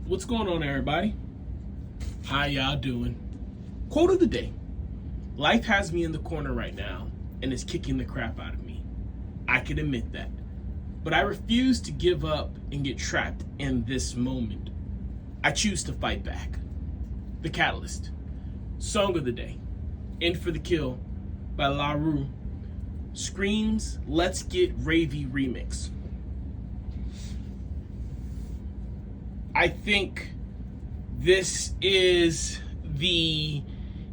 What's going on, everybody? How y'all doing? Quote of the day. Life has me in the corner right now and is kicking the crap out of me. I can admit that. But I refuse to give up and get trapped in this moment. I choose to fight back. The Catalyst. Song of the day. In for the Kill by La Rue. Screams Let's Get Ravey remix. I think this is the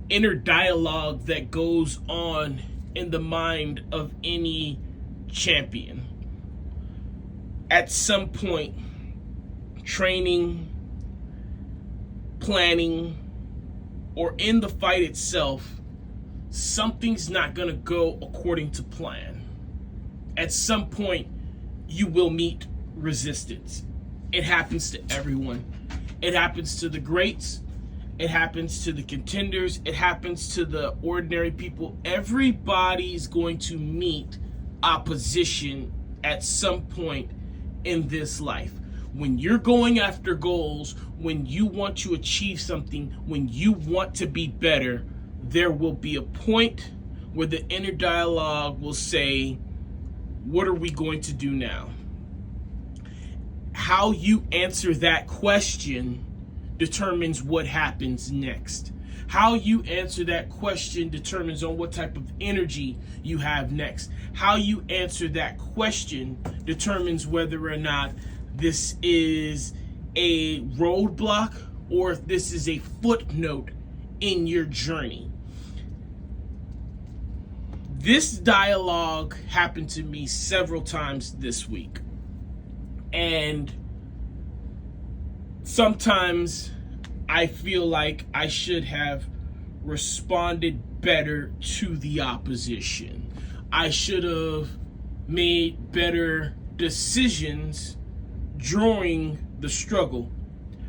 inner dialogue that goes on in the mind of any champion. At some point, training, planning, or in the fight itself, something's not going to go according to plan. At some point, you will meet resistance. It happens to everyone. It happens to the greats. It happens to the contenders. It happens to the ordinary people. Everybody's going to meet opposition at some point in this life. When you're going after goals, when you want to achieve something, when you want to be better, there will be a point where the inner dialogue will say, what are we going to do now? How you answer that question determines what happens next. How you answer that question determines on what type of energy you have next. How you answer that question determines whether or not this is a roadblock or if this is a footnote in your journey. This dialogue happened to me several times this week. And sometimes I feel like I should have responded better to the opposition. I should have made better decisions during the struggle.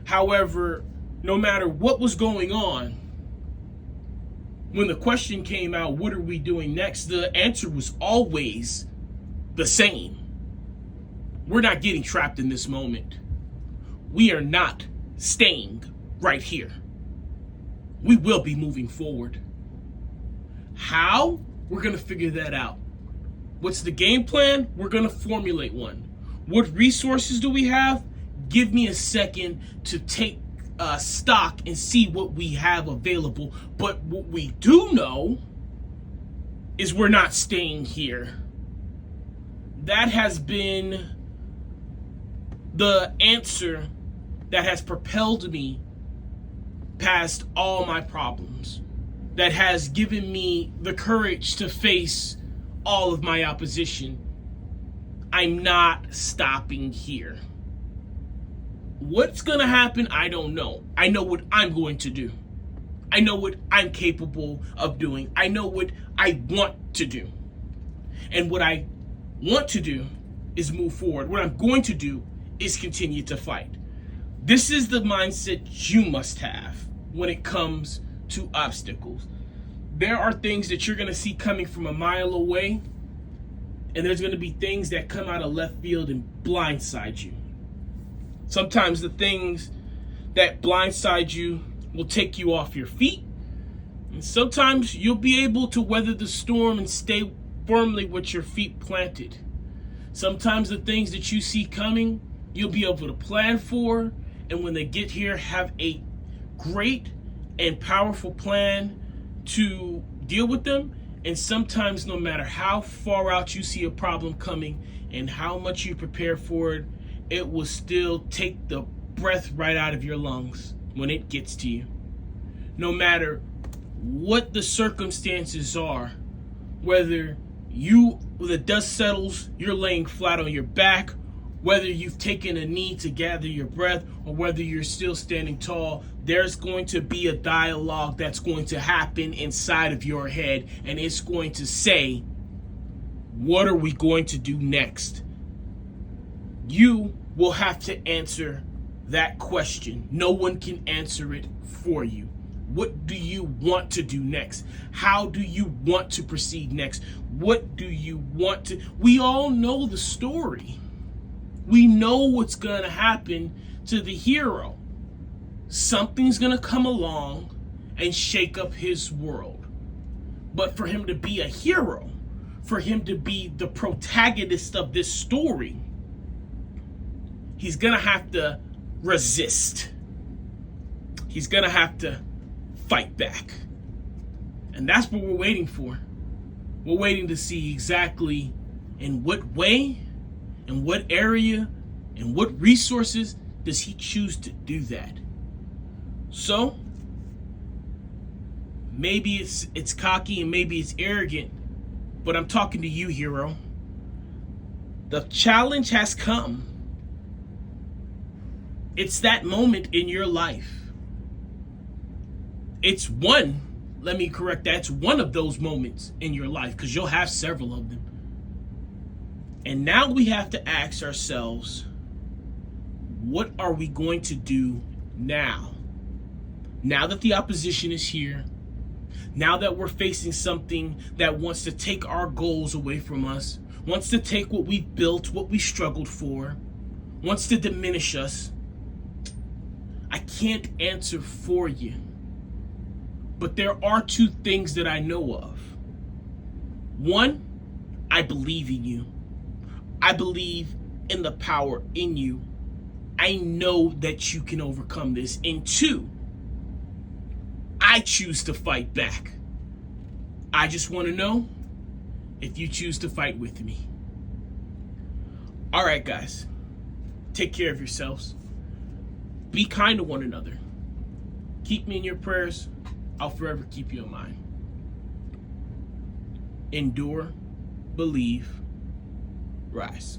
However, no matter what was going on, when the question came out, what are we doing next? The answer was always the same. We're not getting trapped in this moment. We are not staying right here. We will be moving forward. How? We're going to figure that out. What's the game plan? We're going to formulate one. What resources do we have? Give me a second to take stock and see what we have available. But what we do know is we're not staying here. That has been the answer that has propelled me past all my problems, that has given me the courage to face all of my opposition. I'm not stopping here. What's gonna happen? I don't know. I know what I'm going to do. I know what I'm capable of doing. I know what I want to do. And what I want to do is move forward. What I'm going to do is continue to fight. This is the mindset you must have when it comes to obstacles. There are things that you're going to see coming from a mile away, and there's going to be things that come out of left field and blindside you. Sometimes the things that blindside you will take you off your feet, and sometimes you'll be able to weather the storm and stay firmly with your feet planted. Sometimes the things that you see coming, you'll be able to plan for, and when they get here, have a great and powerful plan to deal with them. And sometimes, no matter how far out you see a problem coming and how much you prepare for it, it will still take the breath right out of your lungs when it gets to you. No matter what the circumstances are, whether the dust settles, you're laying flat on your back, whether you've taken a knee to gather your breath, or whether you're still standing tall, there's going to be a dialogue that's going to happen inside of your head, and it's going to say, what are we going to do next? You will have to answer that question. No one can answer it for you. What do you want to do next? How do you want to proceed next? What do you want to... We all know the story. We know what's going to happen to the hero. something's going to come along and shake up his world. But for him to be a hero, for him to be the protagonist of this story, he's going to have to resist. He's going to have to fight back. And that's what we're waiting for. We're waiting to see exactly in what way, in what area, and what resources does he choose to do that. So, maybe it's cocky and maybe it's arrogant, but I'm talking to you, hero. The challenge has come. It's that moment in your life. It's one, let me correct that, it's one of those moments in your life, because you'll have several of them. And now we have to ask ourselves, what are we going to do now? Now that the opposition is here, now that we're facing something that wants to take our goals away from us, wants to take what we've built, what we struggled for, wants to diminish us. I can't answer for you. But there are two things that I know of. One, I believe in you. I believe in the power in you. I know that you can overcome this. And two, I choose to fight back. I just want to know if you choose to fight with me. All right, guys. Take care of yourselves. Be kind to one another. Keep me in your prayers. I'll forever keep you in mind. Endure, believe, rise.